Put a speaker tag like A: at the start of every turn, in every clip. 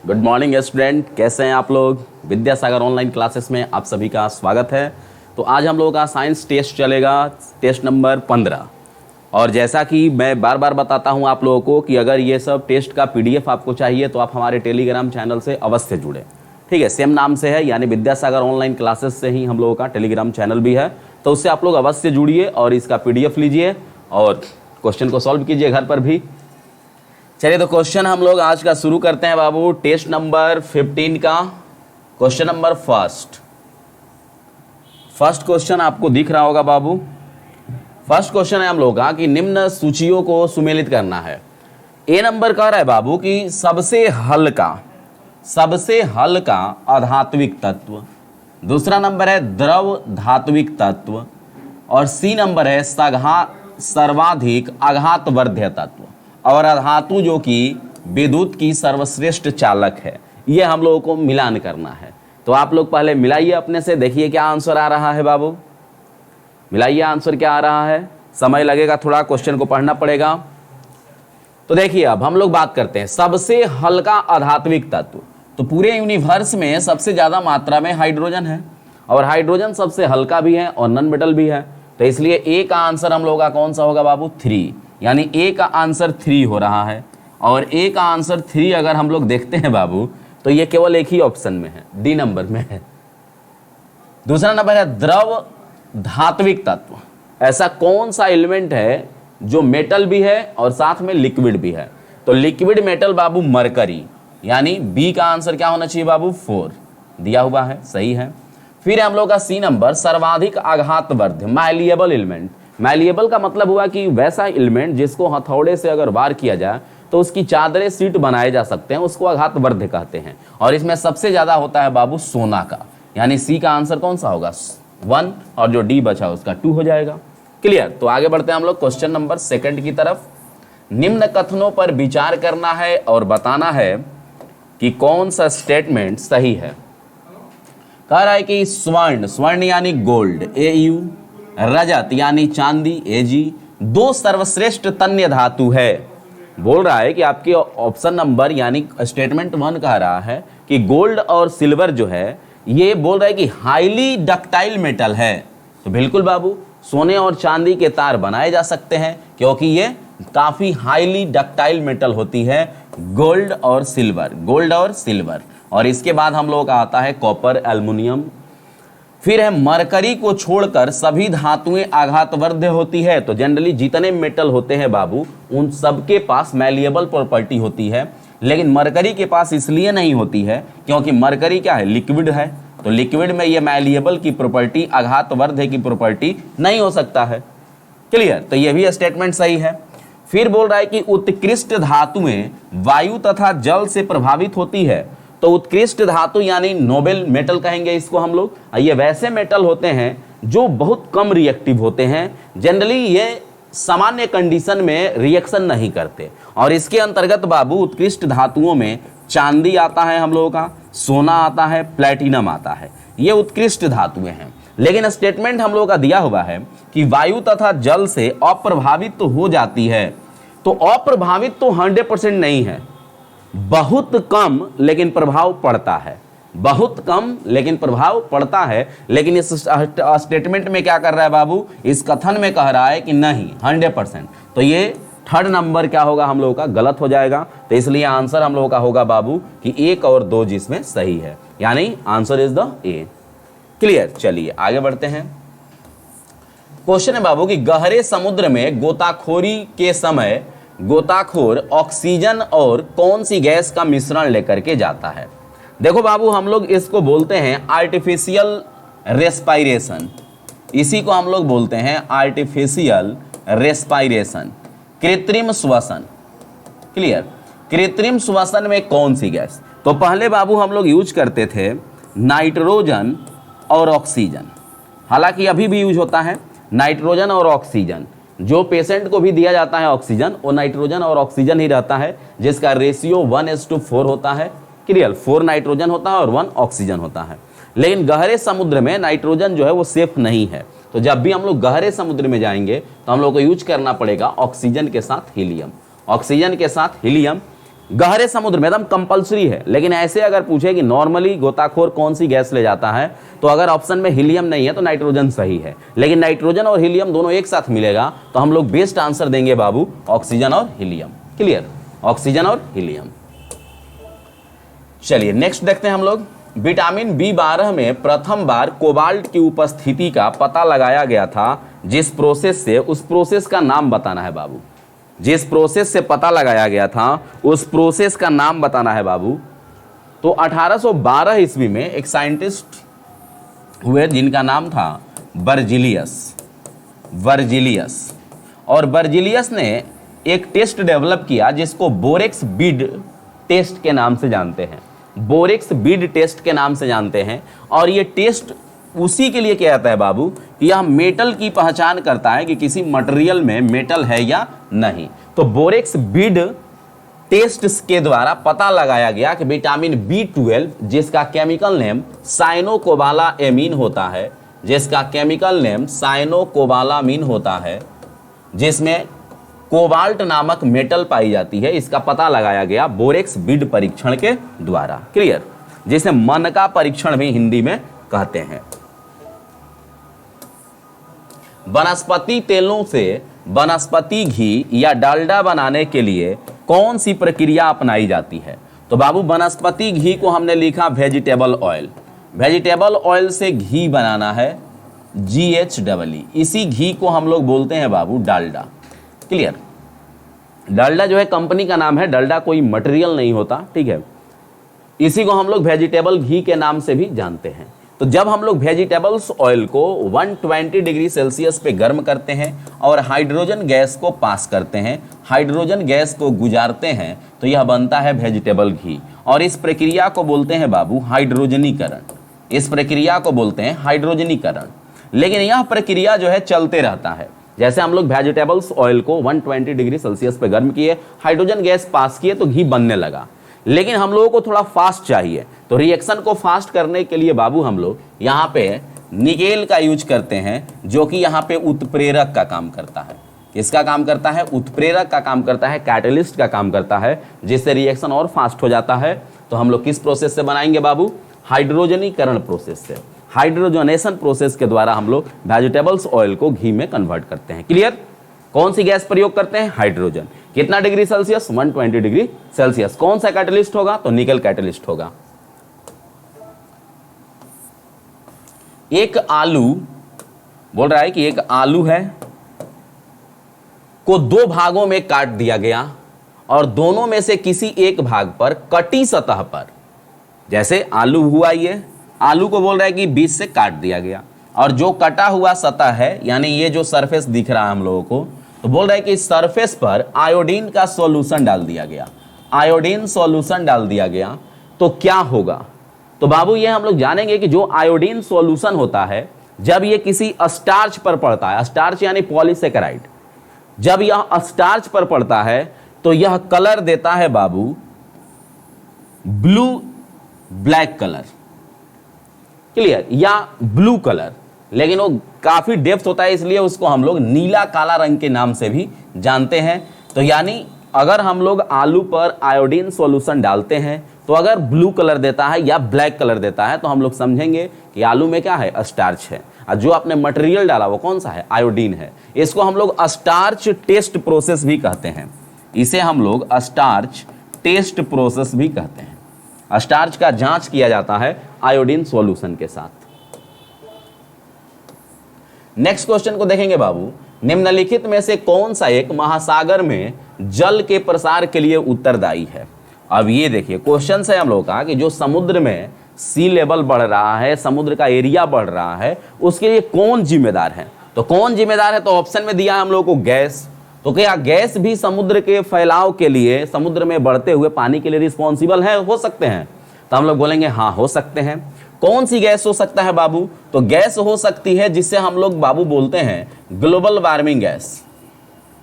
A: Good morning student, कैसे हैं आप लोग। विद्यासागर ऑनलाइन क्लासेस में आप सभी का स्वागत है। तो आज हम लोगों का साइंस टेस्ट चलेगा, टेस्ट नंबर 15। और जैसा कि मैं बार बार बताता हूं आप लोगों को कि अगर ये सब टेस्ट का पीडीएफ आपको चाहिए तो आप हमारे टेलीग्राम चैनल से अवश्य जुड़े। ठीक है, सेम नाम से है, यानी विद्यासागर ऑनलाइन क्लासेस से ही हम लोगों का टेलीग्राम चैनल भी है। तो उससे आप लोग अवश्य जुड़िए और इसका पीडीएफ लीजिए और क्वेश्चन को सॉल्व कीजिए घर पर भी। चलिए तो क्वेश्चन हम लोग आज का शुरू करते हैं बाबू। टेस्ट नंबर 15 का क्वेश्चन नंबर फर्स्ट क्वेश्चन आपको दिख रहा होगा बाबू। फर्स्ट क्वेश्चन है हम लोग का कि निम्न सूचियों को सुमेलित करना है। ए नंबर कह रहा है बाबू कि सबसे हल्का अधात्विक तत्व, दूसरा नंबर है द्रव धात्विक तत्व, और सी नंबर है सर्वाधिक आघातवर्ध्य तत्व, और अधातु जो कि विद्युत की सर्वश्रेष्ठ चालक है। ये हम लोगों को मिलान करना है। तो आप लोग पहले मिलाइए अपने से, देखिए क्या आंसर आ रहा है बाबू। मिलाइए आंसर क्या आ रहा है। समय लगेगा थोड़ा, क्वेश्चन को पढ़ना पड़ेगा। तो देखिए अब हम लोग बात करते हैं सबसे हल्का अधात्विक तत्व। तो पूरे यूनिवर्स में सबसे ज्यादा मात्रा में हाइड्रोजन है, और हाइड्रोजन सबसे हल्का भी है और नॉन मेटल भी है। तो इसलिए ए का आंसर हम लोगों का कौन सा होगा बाबू, 3, यानी ए का आंसर 3 हो रहा है। और ए का आंसर 3 अगर हम लोग देखते हैं बाबू तो ये केवल एक ही ऑप्शन में है, डी नंबर में है। दूसरा नंबर है द्रव धात्विक तत्व। ऐसा कौन सा एलिमेंट है जो मेटल भी है और साथ में लिक्विड भी है। तो लिक्विड मेटल बाबू मरकरी, यानी बी का आंसर क्या होना चाहिए बाबू, 4 दिया हुआ है, सही है। फिर हम लोग का सी नंबर सर्वाधिक आघातवर्ध्य मैलिएबल एलिमेंट। मैलिएबल का मतलब हुआ कि वैसा एलिमेंट जिसको हथौड़े से अगर वार किया जाए तो उसकी चादरें सीट बनाए जा सकते हैं, उसको आघातवर्ध्य कहते हैं। और इसमें सबसे ज्यादा होता है बाबू सोना का, यानी सी का आंसर कौन सा होगा, 1, और जो डी बचा उसका 2 हो जाएगा। क्लियर। तो आगे बढ़ते हैं हम लोग क्वेश्चन नंबर 2 की तरफ। निम्न कथनों पर विचार करना है और बताना है कि कौन सा स्टेटमेंट सही है। कह रहा है कि स्वर्ण यानी गोल्ड, AU, रजत यानी चांदी, AG, 2 सर्वश्रेष्ठ तन्य धातु है। बोल रहा है कि आपके ऑप्शन नंबर यानी स्टेटमेंट 1 कह रहा है कि गोल्ड और सिल्वर जो है ये बोल रहा है कि हाईली डक्टाइल मेटल है। तो बिल्कुल बाबू, सोने और चांदी के तार बनाए जा सकते हैं क्योंकि ये काफी हाईली डक्टाइल मेटल होती है, गोल्ड और सिल्वर। और इसके बाद हम लोग का आता है कॉपर, एल्युमिनियम। फिर है मरकरी को छोड़कर सभी धातुएं आघातवर्ध्य होती है। तो जनरली जितने मेटल होते हैं बाबू उन सबके पास मैलिएबल प्रॉपर्टी होती है, लेकिन मरकरी के पास इसलिए नहीं होती है क्योंकि मरकरी क्या है, लिक्विड है। तो लिक्विड में ये मैलिएबल की प्रॉपर्टी, आघातवर्ध्य की प्रॉपर्टी नहीं हो सकता है। क्लियर। तो ये भी स्टेटमेंट सही है। फिर बोल रहा है कि उत्कृष्ट धातुएं वायु तथा जल से प्रभावित होती है। तो उत्कृष्ट धातु यानी नोबेल मेटल कहेंगे इसको हम लोग। ये वैसे मेटल होते हैं जो बहुत कम रिएक्टिव होते हैं, जनरली ये सामान्य कंडीशन में रिएक्शन नहीं करते। और इसके अंतर्गत बाबू उत्कृष्ट धातुओं में चांदी आता है हम लोगों का, सोना आता है, प्लैटिनम आता है, ये उत्कृष्ट धातुएं हैं। लेकिन स्टेटमेंट हम लोगों का दिया हुआ है कि वायु तथा जल से अप्रभावित तो हो जाती है। तो अप्रभावित तो 100% नहीं है, बहुत कम लेकिन प्रभाव पड़ता है, बहुत कम लेकिन प्रभाव पड़ता है। लेकिन इस स्टेटमेंट में क्या कर रहा है बाबू, इस कथन में कह रहा है कि नहीं 100%। तो ये 3rd नंबर क्या होगा हम लोगों का, गलत हो जाएगा। तो इसलिए आंसर हम लोगों का होगा बाबू कि 1 और 2 जिसमें सही है, यानी answer is the A. Clear. चलिए आगे बढ़ते हैं। क्वेश्चन है बाबू कि गहरे समुद्र में गोताखोरी के समय गोताखोर ऑक्सीजन और कौन सी गैस का मिश्रण लेकर के जाता है। देखो बाबू, हम लोग इसको बोलते हैं आर्टिफिशियल रेस्पायरेशन। इसी को हम लोग बोलते हैं आर्टिफिशियल रेस्पायरेशन, कृत्रिम श्वसन। क्लियर। कृत्रिम श्वसन में कौन सी गैस। तो पहले बाबू हम लोग यूज करते थे नाइट्रोजन और ऑक्सीजन, हालांकि अभी भी यूज होता है नाइट्रोजन और ऑक्सीजन। जो पेशेंट को भी दिया जाता है ऑक्सीजन वो नाइट्रोजन और ऑक्सीजन ही रहता है, जिसका रेशियो 1:4 होता है। क्लियर। 4 नाइट्रोजन होता है और 1 ऑक्सीजन होता है। लेकिन गहरे समुद्र में नाइट्रोजन जो है वो सेफ नहीं है। तो जब भी हम लोग गहरे समुद्र में जाएंगे तो हम लोग को यूज करना पड़ेगा ऑक्सीजन के साथ हीलियम, ऑक्सीजन के साथ हीलियम। गहरे समुद्र में एकदम कंपलसरी है। लेकिन ऐसे अगर पूछे कि नॉर्मली गोताखोर कौन सी गैस ले जाता है, तो अगर ऑप्शन में हीलियम नहीं है तो नाइट्रोजन सही है। लेकिन नाइट्रोजन और हीलियम दोनों एक साथ मिलेगा तो हम लोग बेस्ट आंसर देंगे बाबू ऑक्सीजन और हीलियम। क्लियर, ऑक्सीजन और हीलियम। चलिए नेक्स्ट देखते हैं हम लोग। विटामिन बी12 में प्रथम बार कोबाल्ट की उपस्थिति का पता लगाया गया था, जिस प्रोसेस से, उस प्रोसेस का नाम बताना है बाबू। जिस प्रोसेस से पता लगाया गया था उस प्रोसेस का नाम बताना है बाबू। तो 1812 ईस्वी में एक साइंटिस्ट हुए जिनका नाम था बर्जिलियस। और बर्जिलियस ने एक टेस्ट डेवलप किया जिसको बोरेक्स बीड टेस्ट के नाम से जानते हैं। बोरेक्स बीड टेस्ट के नाम से जानते हैं। और ये टेस्ट उसी के लिए किया जाता है बाबू कि यह मेटल की पहचान करता है कि किसी मटेरियल में मेटल है या नहीं। तो बोरेक्स बीड टेस्ट के द्वारा पता लगाया गया कि विटामिन बी12 जिसका केमिकल नेम साइनोकोबालामीन होता है, जिसका केमिकल नेम साइनोकोबालामीन होता है, जिसमें कोबाल्ट नामक मेटल पाई जाती है, इसका पता लगाया गया बोरेक्स बीड परीक्षण के द्वारा। क्लियर, जिसे मन का परीक्षण भी हिंदी में कहते हैं। वनस्पति तेलों से वनस्पति घी या डालडा बनाने के लिए कौन सी प्रक्रिया अपनाई जाती है? तो बाबू वनस्पति घी को हमने लिखा वेजिटेबल ऑयल। वेजिटेबल ऑयल से घी बनाना है GHEE। इसी घी को हम लोग बोलते हैं बाबू डालडा। क्लियर, डालडा जो है कंपनी का नाम है, डालडा कोई मटेरियल नहीं होता। ठीक है, इसी को हम लोग वेजिटेबल घी के नाम से भी जानते हैं। तो जब हम लोग वेजिटेबल्स ऑयल को 120 डिग्री सेल्सियस पे गर्म करते हैं और हाइड्रोजन गैस को पास करते हैं, हाइड्रोजन गैस को गुजारते हैं, तो यह बनता है वेजिटेबल घी। और इस प्रक्रिया को बोलते हैं बाबू हाइड्रोजनीकरण। इस प्रक्रिया को बोलते हैं हाइड्रोजनीकरण। लेकिन यह प्रक्रिया जो है चलते रहता है। जैसे हम लोग वेजिटेबल्स ऑयल को 120 डिग्री सेल्सियस पे गर्म किए, हाइड्रोजन गैस पास किए तो घी बनने लगा। लेकिन हम लोगों को थोड़ा फास्ट चाहिए, तो रिएक्शन को फास्ट करने के लिए बाबू हम लोग यहाँ पे निकेल का यूज करते हैं, जो कि यहाँ पे उत्प्रेरक का काम करता है। किसका काम करता है? उत्प्रेरक का काम करता है, कैटलिस्ट का काम करता है, जिससे रिएक्शन और फास्ट हो जाता है। तो हम लोग किस प्रोसेस से बनाएंगे बाबू? हाइड्रोजनीकरण प्रोसेस से। हाइड्रोजनेशन प्रोसेस के द्वारा हम लोग वेजिटेबल्स ऑयल को घी में कन्वर्ट करते हैं। क्लियर, कौन सी गैस प्रयोग करते हैं? हाइड्रोजन। कितना डिग्री सेल्सियस? 120 degree Celsius. कौन सा कैटलिस्ट होगा? तो निकल कैटलिस्ट होगा। एक आलू, बोल रहा है कि एक आलू है को दो भागों में काट दिया गया और दोनों में से किसी एक भाग पर कटी सतह पर, जैसे आलू हुआ, ये आलू को बोल रहा है कि बीच से काट दिया गया, और जो कटा हुआ सतह है यानी ये जो सरफेस दिख रहा है हम लोगों को, तो बोल रहा है कि इस सरफेस पर आयोडीन का सॉल्यूशन डाल दिया गया। आयोडीन सॉल्यूशन डाल दिया गया तो क्या होगा? तो बाबू ये हम लोग जानेंगे कि जो आयोडीन सॉल्यूशन होता है, जब ये किसी स्टार्च पर पड़ता है, स्टार्च यानी पॉलीसेकेराइड, जब यह स्टार्च पर पड़ता है तो यह कलर देता है बाबू ब्लू ब्लैक कलर। क्लियर, या ब्लू कलर, लेकिन वो काफी डेप्थ होता है, इसलिए उसको हम लोग नीला काला रंग के नाम से भी जानते हैं। तो यानी अगर हम लोग आलू पर आयोडीन सॉल्यूशन डालते हैं तो अगर ब्लू कलर देता है या ब्लैक कलर देता है तो हम लोग समझेंगे कि आलू में क्या है? स्टार्च है। और जो आपने मटेरियल डाला वो कौन सा है? आयोडीन है। इसको हम लोग स्टार्च टेस्ट प्रोसेस भी कहते हैं। इसे हम लोग स्टार्च टेस्ट प्रोसेस भी कहते हैं। स्टार्च का जांच किया जाता है आयोडीन सॉल्यूशन के साथ। नेक्स्ट क्वेश्चन को देखेंगे बाबू। निम्नलिखित में से कौन सा एक महासागर में जल के प्रसार के लिए उत्तरदायी है? अब ये देखिए क्वेश्चन है हम लोग का कि जो समुद्र में सी लेवल बढ़ रहा है, समुद्र का एरिया बढ़ रहा है, उसके लिए कौन जिम्मेदार है? तो कौन जिम्मेदार है? तो ऑप्शन में दिया है हम लोग को गैस। तो क्या गैस भी समुद्र के फैलाव के लिए, समुद्र में बढ़ते हुए पानी के लिए रिस्पॉन्सिबल है? हो सकते हैं? तो हम लोग बोलेंगे हाँ हो सकते हैं। कौन सी गैस हो सकता है बाबू? तो गैस हो सकती है जिससे हम लोग बाबू बोलते हैं global warming gas.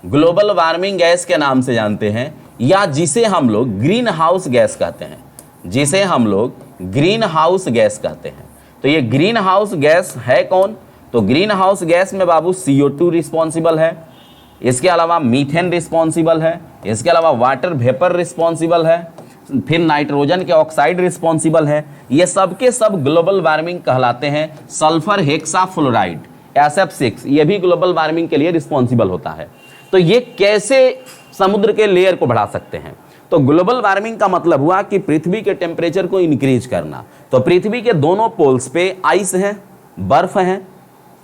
A: Global warming gas के नाम से जानते हैं, या जिसे हम लोग ग्रीन हाउस गैस कहते हैं, जिसे हम लोग ग्रीन हाउस गैस कहते हैं। तो ये ग्रीन हाउस गैस है कौन? तो ग्रीन हाउस गैस में बाबू CO2 रिस्पॉन्सिबल है, इसके अलावा मीथेन रिस्पॉन्सिबल है, इसके अलावा वाटर वेपर रिस्पॉन्सिबल है, फिर नाइट्रोजन के ऑक्साइड रिस्पॉन्सिबल है। ये सब के सब ग्लोबल वार्मिंग कहलाते हैं। सल्फर हेक्साफ्लोराइड SF6 ये भी ग्लोबल वार्मिंग के लिए रिस्पॉन्सिबल होता है। तो ये कैसे समुद्र के लेयर को बढ़ा सकते हैं? तो ग्लोबल वार्मिंग का मतलब हुआ कि पृथ्वी के टेम्परेचर को इंक्रीज करना। तो पृथ्वी के दोनों पोल्स पे आइस है, बर्फ है,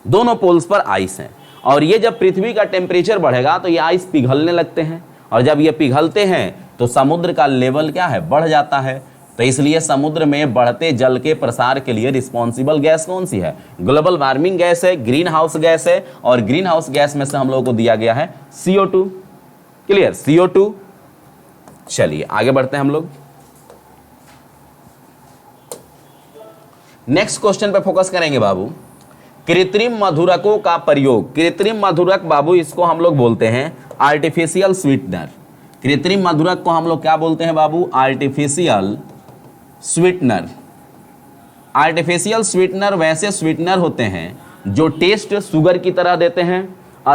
A: दोनों पोल्स पर आइस है, और ये जब पृथ्वी का टेम्परेचर बढ़ेगा तो ये आइस पिघलने लगते हैं, और जब ये पिघलते हैं तो समुद्र का लेवल क्या है, बढ़ जाता है। तो इसलिए समुद्र में बढ़ते जल के प्रसार के लिए रिस्पॉन्सिबल गैस कौन सी है? ग्लोबल वार्मिंग गैस है, ग्रीन हाउस गैस है, और ग्रीन हाउस गैस में से हम लोगों को दिया गया है CO2। क्लियर? CO2। चलिए आगे बढ़ते हैं हम लोग। नेक्स्ट क्वेश्चन पे फोकस करेंगे बाबू। कृत्रिम मधुरकों का प्रयोग। कृत्रिम मधुरक बाबू इसको हम लोग बोलते हैं आर्टिफिशियल स्वीटनर। कृत्रिम मधुरक को हम लोग क्या बोलते हैं बाबू? Artificial sweetener. आर्टिफिशियल स्वीटनर वैसे स्वीटनर होते हैं जो टेस्ट शुगर की तरह देते हैं,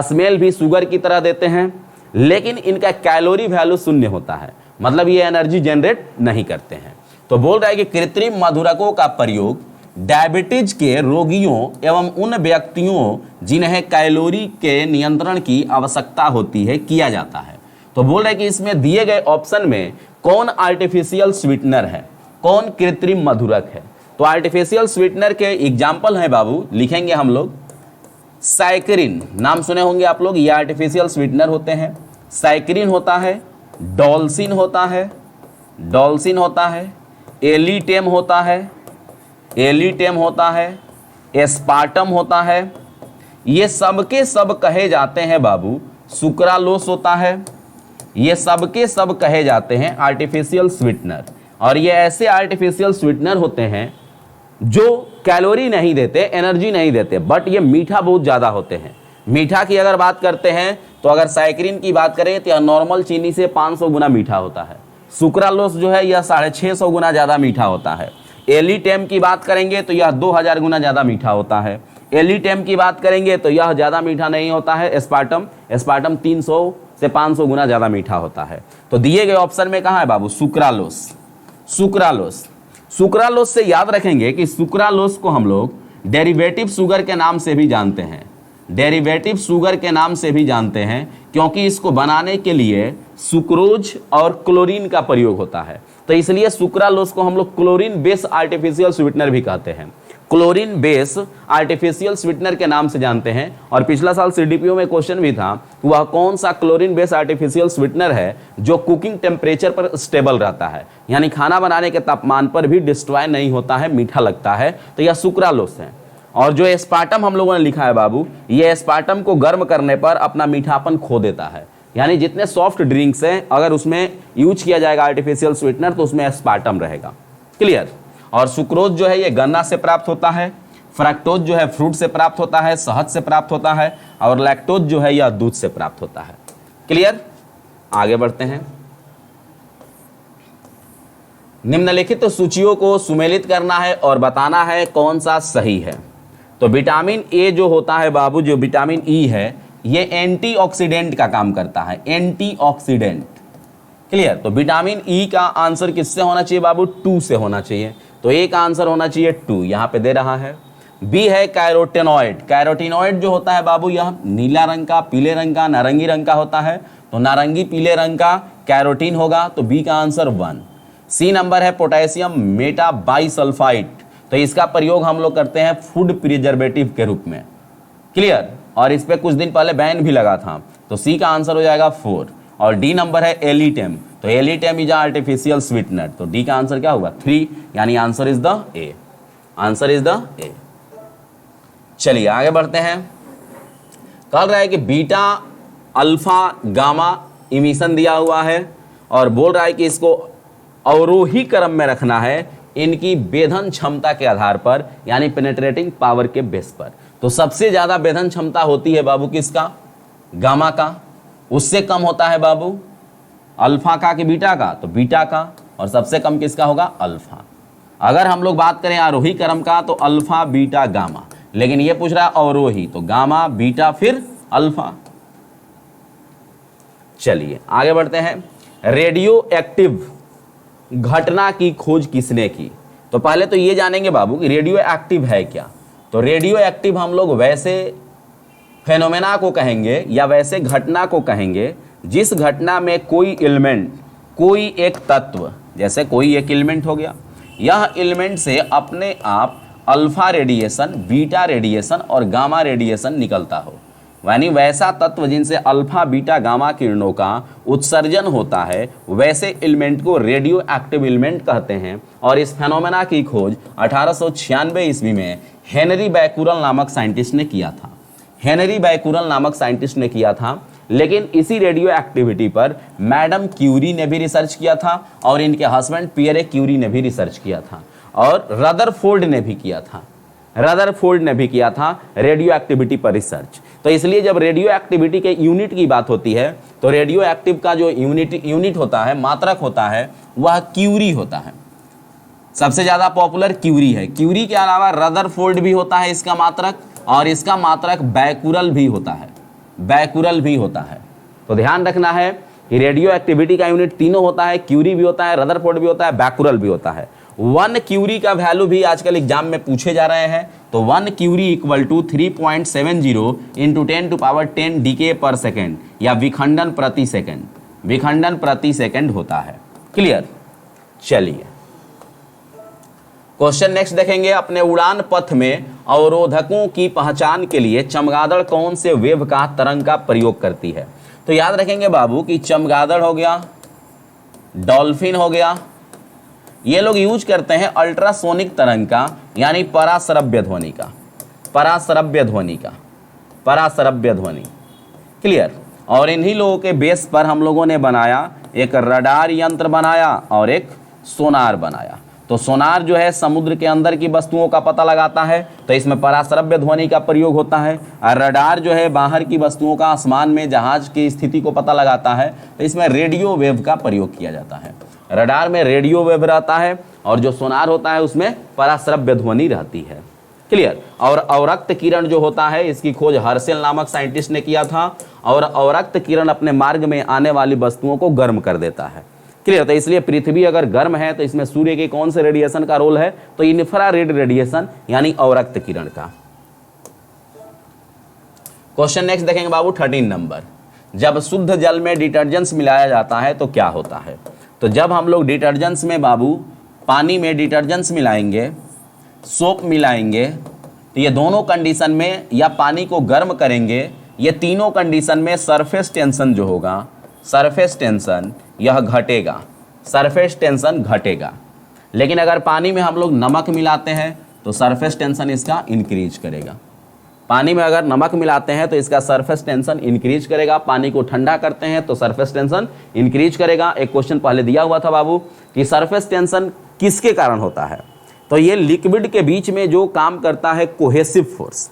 A: स्मेल भी शुगर की तरह देते हैं, लेकिन इनका कैलोरी वैल्यू शून्य होता है, मतलब ये एनर्जी जनरेट नहीं करते हैं। तो बोल रहा है कि कृत्रिम मधुरकों का प्रयोग डायबिटीज के रोगियों एवं उन व्यक्तियों जिन्हें कैलोरी के नियंत्रण की आवश्यकता होती है किया जाता है। तो बोल रहे हैं कि इसमें दिए गए ऑप्शन में कौन आर्टिफिशियल स्वीटनर है, कौन कृत्रिम मधुरक है? तो आर्टिफिशियल स्वीटनर के एग्जाम्पल है बाबू, लिखेंगे हम लोग। साइक्रिन, नाम सुने होंगे आप लोग, ये आर्टिफिशियल स्वीटनर होते हैं। साइक्रिन होता है, डॉल्सिन होता है, डॉल्सिन होता है, एलिटेम होता है, एलिटेम होता है, एस्पार्टम होता है। ये सबके सब कहे जाते हैं बाबू सुक्रालोस होता है। ये सबके सब कहे जाते हैं आर्टिफिशियल स्वीटनर, और ये ऐसे आर्टिफिशियल स्वीटनर होते हैं जो कैलोरी नहीं देते, एनर्जी नहीं देते, बट ये मीठा बहुत ज़्यादा होते हैं। मीठा की अगर बात करते हैं तो अगर साइक्रिन की बात करें तो यह नॉर्मल चीनी से 500 गुना मीठा होता है। सुक्रालोस जो है यह 650 गुना ज़्यादा मीठा होता है। एलिटेम की बात करेंगे तो यह 2000 गुना ज़्यादा मीठा होता है। एलिटेम की बात करेंगे तो यह ज़्यादा मीठा नहीं होता है। एस्पार्टम, एस्पार्टम 300 से 500 गुना ज़्यादा मीठा होता है। तो दिए गए ऑप्शन में कहाँ है बाबू? सुक्रालोस। सुक्रालोस, सुक्रालोस से याद रखेंगे कि सुक्रालोस को हम लोग डेरिवेटिव शुगर के नाम से भी जानते हैं। डेरिवेटिव शुगर के नाम से भी जानते हैं क्योंकि इसको बनाने के लिए सुक्रोज और क्लोरीन का प्रयोग होता है। तो इसलिए सुक्रालोस को हम लोग क्लोरीन बेस आर्टिफिशियल स्वीटनर भी कहते हैं। क्लोरीन बेस आर्टिफिशियल स्वीटनर के नाम से जानते हैं। और पिछला साल CDPO में क्वेश्चन भी था, वह कौन सा क्लोरीन बेस आर्टिफिशियल स्वीटनर है जो कुकिंग टेम्परेचर पर स्टेबल रहता है, यानी खाना बनाने के तापमान पर भी डिस्ट्रॉय नहीं होता है, मीठा लगता है। तो यह सुक्रालोस है। और जो एस्पार्टम हम लोगों ने लिखा है बाबू, ये एस्पार्टम को गर्म करने पर अपना मीठापन खो देता है, यानी जितने सॉफ्ट ड्रिंक्स हैं अगर उसमें यूज किया जाएगा आर्टिफिशियल स्वीटनर तो उसमें एस्पार्टम रहेगा। क्लियर? और सुक्रोज जो है ये गन्ना से प्राप्त होता है, फ्रक्टोज जो है फ्रूट से प्राप्त होता है, शहद से प्राप्त होता है, और लैक्टोज जो है यह दूध से प्राप्त होता है। क्लियर? आगे बढ़ते हैं। निम्नलिखित सूचियों को सुमेलित करना है और बताना है कौन सा सही है। तो विटामिन ए जो होता है बाबू, जो विटामिन ई है, ये एंटीऑक्सीडेंट का काम करता है, एंटीऑक्सीडेंट। क्लियर? तो विटामिन ई का आंसर किससे होना चाहिए बाबू? 2 से होना चाहिए। तो ए का आंसर होना चाहिए 2, यहां पे दे रहा है। बी है कैरोटेनॉइड। कैरोटीनॉइड जो होता है बाबू, यह नीला रंग का, पीले रंग का, नारंगी रंग का होता है। तो नारंगी पीले रंग का कैरोटीन होगा, तो बी का आंसर 1। सी नंबर है पोटेशियम मेटाबाइसल्फाइड। तो इसका प्रयोग हम लोग करते हैं फूड प्रिजर्वेटिव के रूप में। क्लियर? और इस पे कुछ दिन पहले बैन भी लगा था। तो सी का आंसर हो जाएगा 4। और डी नंबर है एलिटेम। तो एलिटेम इज आर्टिफिशियल स्वीटनर। तो डी का आंसर क्या होगा? 3, यानी answer is the A. Answer is the ए। चलिए आगे बढ़ते हैं। कह रहा है कि बीटा अल्फा गामा इमिशन दिया हुआ है और बोल रहा है कि इसको अवरोही क्रम में रखना है इनकी वेधन क्षमता के आधार पर, यानी पेनेट्रेटिंग पावर के बेस पर। तो सबसे ज्यादा वेधन क्षमता होती है बाबू किसका? गामा का। उससे कम होता है बाबू अल्फा का कि बीटा का? तो बीटा का। और सबसे कम किसका होगा? अल्फा। अगर हम लोग बात करें आरोही क्रम का तो अल्फा बीटा गामा, लेकिन ये पूछ रहा है अवरोही, तो गामा बीटा फिर अल्फा। चलिए आगे बढ़ते हैं। रेडियो एक्टिव घटना की खोज किसने की? तो पहले तो ये जानेंगे बाबू कि रेडियो एक्टिव है क्या। तो रेडियो एक्टिव हम लोग वैसे फेनोमेना को कहेंगे या वैसे घटना को कहेंगे जिस घटना में कोई एलिमेंट, कोई एक तत्व, जैसे कोई एक एलिमेंट हो गया, यह एलिमेंट से अपने आप अल्फा रेडिएशन, बीटा रेडिएशन और गामा रेडिएशन निकलता हो, यानी वैसा तत्व जिनसे अल्फा बीटा गामा किरणों का उत्सर्जन होता है, वैसे एलिमेंट को रेडियो एक्टिव एलिमेंट कहते हैं। और इस फेनोमेना की खोज 1896 ईस्वी में हेनरी बैकुरल नामक साइंटिस्ट ने किया था। हेनरी बैकुरल नामक साइंटिस्ट ने किया था। लेकिन इसी रेडियो एक्टिविटी पर मैडम क्यूरी ने भी रिसर्च किया था और इनके हस्बैंड पियरे क्यूरी ने भी रिसर्च किया था और रदरफोर्ड ने भी किया था। रदरफोर्ड ने भी किया था रेडियो एक्टिविटी पर रिसर्च। तो इसलिए जब रेडियो एक्टिविटी के यूनिट की बात होती है तो रेडियो एक्टिव का जो यूनिट होता है, मात्रक होता है, वह क्यूरी होता है। सबसे ज्यादा पॉपुलर क्यूरी है। क्यूरी के अलावा रदरफोर्ड भी होता है इसका मात्रक, और इसका मात्रक बैकुरल भी होता है, बैकुरल भी होता है। तो ध्यान रखना है कि रेडियो एक्टिविटी का यूनिट तीनों होता है, क्यूरी भी होता है, रदरफोर्ड भी होता है, बैकुरल भी होता है। 1 क्यूरी का वैल्यू भी आजकल एग्जाम में पूछे जा रहे हैं। तो 1 curie equal to 3.70 into 10⁻10 decay per second, या विखंडन प्रति सेकेंड, विखंडन प्रति सेकेंड होता है। क्लियर? चलिए क्वेश्चन नेक्स्ट देखेंगे। अपने उड़ान पथ में अवरोधकों की पहचान के लिए चमगादड़ कौन से वेव का तरंग का प्रयोग करती है? तो याद रखेंगे बाबू कि चमगादड़ हो गया, डॉल्फिन हो गया, ये लोग यूज करते हैं अल्ट्रासोनिक तरंग का, यानी पराश्रव्य ध्वनि का, पराश्रव्य ध्वनि का, पराश्रव्य ध्वनि। क्लियर? और इन्हीं लोगों के बेस पर हम लोगों ने बनाया, एक रडार यंत्र बनाया और एक सोनार बनाया। तो सोनार जो है समुद्र के अंदर की वस्तुओं का पता लगाता है, तो इसमें पराश्रव्य ध्वनि का प्रयोग होता है। और रडार जो है बाहर की वस्तुओं का, आसमान में जहाज की स्थिति को पता लगाता है, तो इसमें रेडियो वेव का प्रयोग किया जाता है। रडार में रेडियो वेव रहता है और जो सोनार होता है उसमें पराश्रव्य ध्वनि रहती है। क्लियर? और अवरक्त किरण जो होता है, इसकी खोज हर्शेल नामक साइंटिस्ट ने किया था। और अवरक्त किरण अपने मार्ग में आने वाली वस्तुओं को गर्म कर देता है। क्लियर? तो इसलिए पृथ्वी अगर गर्म है तो इसमें सूर्य के कौन से रेडिएशन का रोल है? तो इंफ्रारेड रेडिएशन, यानी अवरक्त किरण का। क्वेश्चन नेक्स्ट देखेंगे बाबू 13 नंबर। जब शुद्ध जल में डिटर्जेंट्स मिलाया जाता है तो क्या होता है? तो जब हम लोग डिटर्जेंट्स में बाबू, पानी में डिटर्जेंट्स मिलाएंगे, सोप मिलाएंगे, तो ये दोनों कंडीशन में, या पानी को गर्म करेंगे, ये तीनों कंडीशन में सरफेस टेंशन जो होगा, सरफेस टेंशन यह घटेगा, सरफेस टेंशन घटेगा। लेकिन अगर पानी में हम लोग नमक मिलाते हैं तो सरफेस टेंशन इसका इंक्रीज करेगा। पानी में अगर नमक मिलाते हैं तो इसका सरफेस टेंशन इंक्रीज करेगा। पानी को ठंडा करते हैं तो सरफेस टेंशन इंक्रीज करेगा। एक क्वेश्चन पहले दिया हुआ था बाबू कि सरफेस टेंशन किसके कारण होता है? तो ये लिक्विड के बीच में जो काम करता है कोहेसिव फोर्स,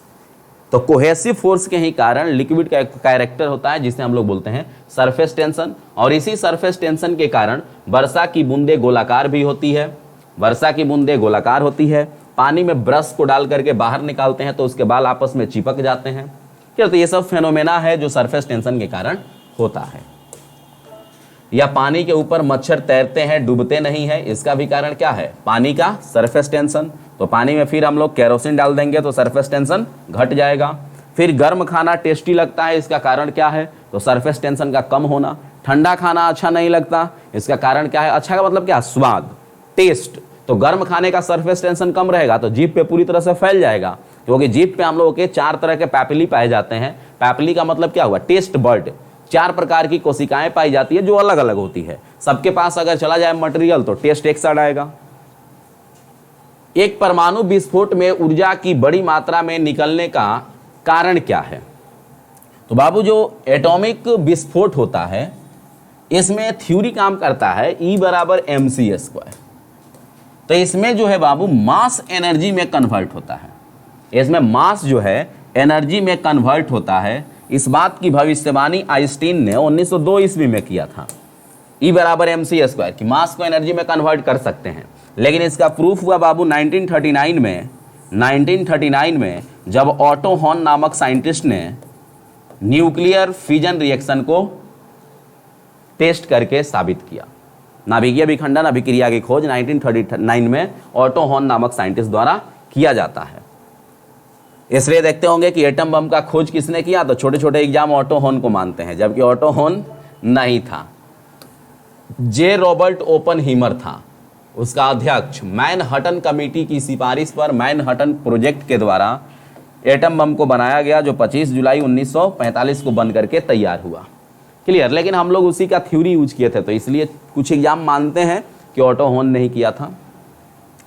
A: तो कोहेसिव फोर्स के ही कारण लिक्विड का एक कैरेक्टर होता है जिसे हम लोग बोलते हैं सरफेस टेंशन। और इसी सरफेस टेंशन के कारण वर्षा की बूंदें गोलाकार भी होती है, वर्षा की बूंदें गोलाकार होती है। पानी में ब्रश को डाल करके बाहर निकालते हैं तो उसके बाल आपस में चिपक जाते हैं। क्या? तो ये सब फेनोमेना है जो सरफेस टेंशन के कारण होता है। या पानी के ऊपर मच्छर तैरते हैं, डूबते नहीं है, इसका भी कारण क्या है? पानी का सरफेस टेंशन। तो पानी में फिर हम लोग केरोसिन डाल देंगे तो सरफेस टेंशन घट जाएगा। फिर गर्म खाना टेस्टी लगता है, इसका कारण क्या है? तो सरफेस टेंशन का कम होना। ठंडा खाना अच्छा नहीं लगता, इसका कारण क्या है? अच्छा का मतलब क्या? स्वाद, टेस्ट। तो गर्म खाने का सरफेस टेंशन कम रहेगा तो जीभ पे पूरी तरह से फैल जाएगा, क्योंकि जीभ पे हम लोगों के 4 तरह के पैपिली पाए जाते हैं। पैपिली का मतलब क्या हुआ? Taste bud. 4 प्रकार की कोशिकाएं पाई जाती है जो अलग अलग होती है। सबके पास अगर चला जाए मटेरियल तो टेस्ट एक साइड आएगा। एक परमाणु विस्फोट में ऊर्जा की बड़ी मात्रा में निकलने का कारण क्या है? तो बाबू जो एटॉमिक विस्फोट होता है इसमें थ्योरी काम करता है E = mc²। तो इसमें जो है बाबू मास एनर्जी में कन्वर्ट होता है, इसमें मास जो है एनर्जी में कन्वर्ट होता है। इस बात की भविष्यवाणी आइंस्टीन ने 1902 ईस्वी में किया था। E = mc² कि मास को एनर्जी में कन्वर्ट कर सकते हैं। लेकिन इसका प्रूफ हुआ बाबू 1939 में जब ऑटो हॉर्न नामक साइंटिस्ट ने न्यूक्लियर फिजन रिएक्शन को टेस्ट करके साबित किया। नाभिकीय विखंडन अभिक्रिया की खोज 1939 में ऑटो हॉर्न नामक साइंटिस्ट द्वारा किया जाता है। इसलिए देखते होंगे कि एटम बम का खोज किसने किया, तो छोटे छोटे एग्जाम ऑटो हॉर्न को मानते हैं, जबकि ऑटो हॉर्न नहीं था, जे रॉबर्ट ओपनहीमर था उसका अध्यक्ष। मैनहट्टन कमेटी की सिफारिश पर मैनहट्टन प्रोजेक्ट के द्वारा एटम बम को बनाया गया, जो 25 जुलाई 1945 को बन करके तैयार हुआ। क्लियर। लेकिन हम लोग उसी का थ्योरी यूज किए थे, तो इसलिए कुछ एग्जाम मानते हैं कि ऑटो हॉर्न नहीं किया था,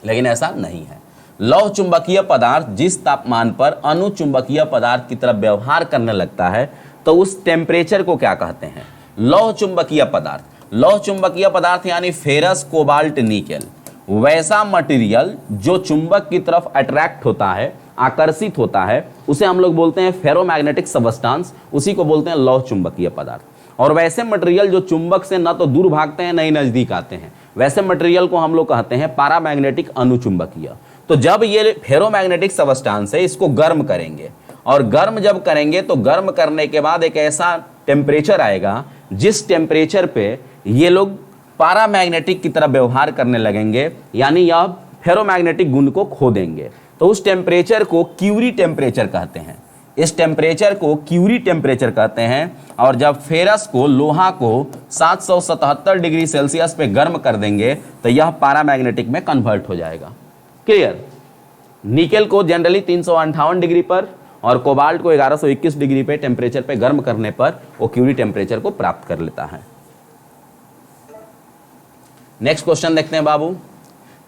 A: लेकिन ऐसा नहीं है। लौह चुंबकीय पदार्थ जिस तापमान पर अनुचुंबकीय पदार्थ की तरफ व्यवहार करने लगता है, तो उस टेम्परेचर को क्या कहते हैं? लौह चुंबकीय पदार्थ। लौह चुंबकीय पदार्थ यानी फेरस, कोबाल्ट, निकेल, वैसा मटेरियल जो चुंबक की तरफ अट्रैक्ट होता है, आकर्षित होता है, उसे हम लोग बोलते हैं फेरोमैग्नेटिक सबस्टांस, उसी को बोलते हैं लौह चुंबकीय पदार्थ। और वैसे मटेरियल जो चुंबक से न तो दूर भागते हैं न ही नजदीक आते हैं, वैसे मटेरियल को हम लोग कहते हैं पारामैग्नेटिक अनुचुंबकीय। तो जब ये फेरोमैग्नेटिक सबस्टांस है, इसको गर्म करेंगे, और गर्म जब करेंगे तो गर्म करने के बाद एक ऐसा टेम्परेचर आएगा जिस टेम्परेचर पे ये लोग पारामैग्नेटिक की तरह व्यवहार करने लगेंगे, यानी यह फेरोमैग्नेटिक गुण को खो देंगे। तो उस टेम्परेचर को क्यूरी टेम्परेचर कहते हैं। इस टेम्परेचर को क्यूरी टेम्परेचर कहते हैं। और जब फेरस को, लोहा को 777 डिग्री सेल्सियस पे गर्म कर देंगे तो यह पारामैग्नेटिक में कन्वर्ट हो जाएगा। क्लियर। निकेल को जनरली 358 डिग्री पर और कोबाल्ट को 1121 डिग्री पे टेम्परेचर पे गर्म करने पर वो क्यूरी टेम्परेचर को प्राप्त कर लेता है। नेक्स्ट क्वेश्चन देखते हैं बाबू।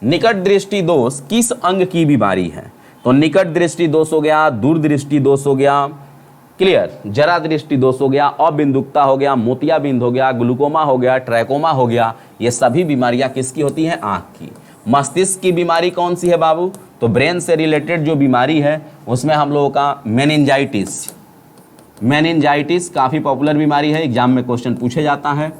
A: निकट दृष्टि दोष किस अंग की बीमारी है? तो निकट दृष्टि दोष हो गया, दूरदृष्टि दोष हो गया, क्लियर, जरा दृष्टि दोष हो गया, अबिंदुकता हो गया, मोतियाबिंद हो गया, ग्लूकोमा हो गया, ट्रैकोमा हो गया। ये सभी बीमारियां किसकी होती हैं? आंख की। मस्तिष्क की बीमारी कौन सी है बाबू? तो ब्रेन से रिलेटेड जो बीमारी है उसमें हम लोगों का मेनिंजाइटिस। मेनिंजाइटिस काफी पॉपुलर बीमारी है, एग्जाम में क्वेश्चन पूछे जाता है।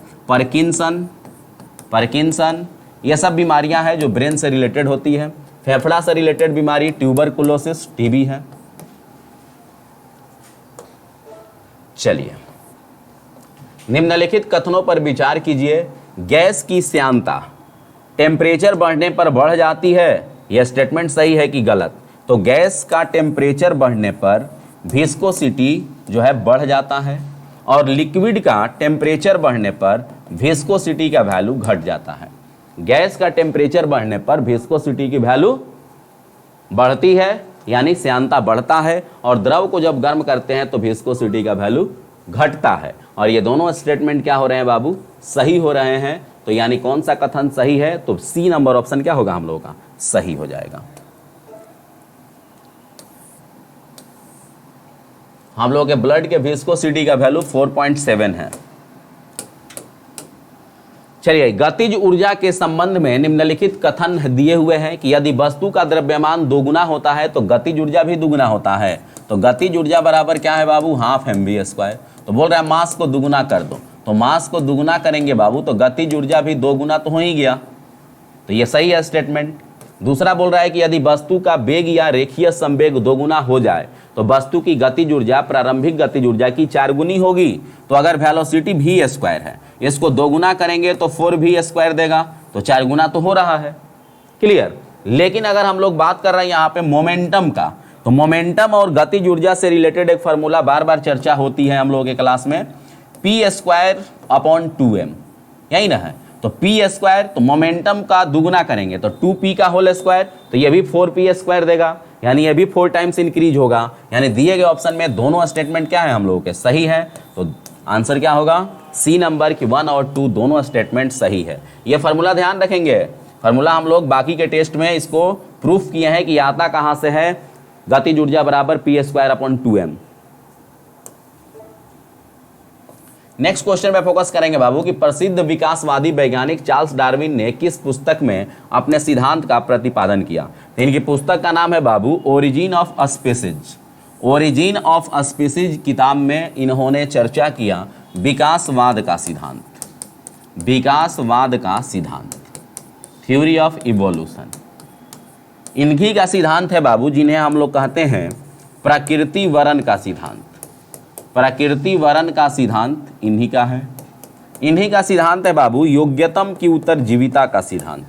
A: पार्किंसन, ये सब बीमारियां हैं जो ब्रेन से रिलेटेड होती है। फेफड़ा से रिलेटेड बीमारी ट्यूबरकुलोसिस, टीबी है। चलिए, निम्नलिखित कथनों पर विचार कीजिए। गैस की श्यानता टेम्परेचर बढ़ने पर बढ़ जाती है, यह स्टेटमेंट सही है कि गलत? तो गैस का टेम्परेचर बढ़ने पर विस्कोसिटी जो है बढ़ जाता है, और लिक्विड का टेम्परेचर बढ़ने पर विस्कोसिटी का वैल्यू घट जाता है। गैस का टेम्परेचर बढ़ने पर विस्कोसिटी की वैल्यू बढ़ती है, यानी श्यानता बढ़ता है, और द्रव को जब गर्म करते हैं तो विस्कोसिटी का वैल्यू घटता है। और ये दोनों स्टेटमेंट क्या हो रहे हैं बाबू? सही हो रहे हैं। तो यानी कौन सा कथन सही है? तो सी नंबर ऑप्शन क्या होगा हम लोगों का? सही हो जाएगा। हम लोगों के ब्लड के विस्कोसिटी का वैल्यू 4.7 है। चलिए, गतिज ऊर्जा के संबंध में निम्नलिखित कथन दिए हुए हैं कि यदि वस्तु का द्रव्यमान दोगुना होता है तो गतिज ऊर्जा भी दुगुना होता है। तो गतिज ऊर्जा बराबर क्या है बाबू? Half mv²। तो बोल रहा है मास को दुगुना कर दो, तो मास को दुगुना करेंगे बाबू तो गतिज ऊर्जा भी दोगुना तो हो ही गया। तो ये सही है स्टेटमेंट। दूसरा बोल रहा है कि यदि वस्तु का वेग या रेखीय संवेग दोगुना हो जाए तो वस्तु की गतिज ऊर्जा प्रारंभिक गतिज ऊर्जा की 4 गुनी होगी। तो अगर वेलोसिटी v² है, इसको दोगुना करेंगे तो 4v² देगा, तो 4 गुना तो हो रहा है। क्लियर। लेकिन अगर हम लोग बात कर रहे हैं यहाँ पे मोमेंटम का, तो मोमेंटम और गतिज ऊर्जा से रिलेटेड एक फार्मूला बार बार चर्चा होती है हम लोगों के क्लास में, p²/2m, यही ना है? तो p², तो मोमेंटम का दुगुना करेंगे तो 2p का होल स्क्वायर, तो ये भी 4p² देगा, यानी ये भी 4 टाइम्स इंक्रीज होगा। यानी दिए गए ऑप्शन में दोनों स्टेटमेंट क्या है हम लोगों के? सही है। तो आंसर क्या होगा? सी नंबर की 1 और 2 दोनों स्टेटमेंट सही है। ये फार्मूला ध्यान रखेंगे, फार्मूला हम लोग बाकी के टेस्ट में इसको प्रूफ किए हैं कि आता कहां से है? गतिज ऊर्जा बराबर p²/2m। नेक्स्ट क्वेश्चन पे फोकस करेंगे बाबू कि प्रसिद्ध विकासवादी वैज्ञानिक चार्ल्स डार्विन ने किस पुस्तक में अपने सिद्धांत का प्रतिपादन किया? तो इनकी पुस्तक का नाम है बाबू origin of species. Origin of species किताब में इन्होंने चर्चा किया विकासवाद का सिद्धांत, विकासवाद का सिद्धांत, थ्योरी ऑफ इवोल्यूशन। इनकी का सिद्धांत है बाबू जिन्हें हम लोग कहते हैं प्रकृतिवरण का सिद्धांत। प्रकृतिवरण का सिद्धांत इन्हीं का है। इन्हीं का सिद्धांत है बाबू योग्यतम की उत्तरजीविता का सिद्धांत।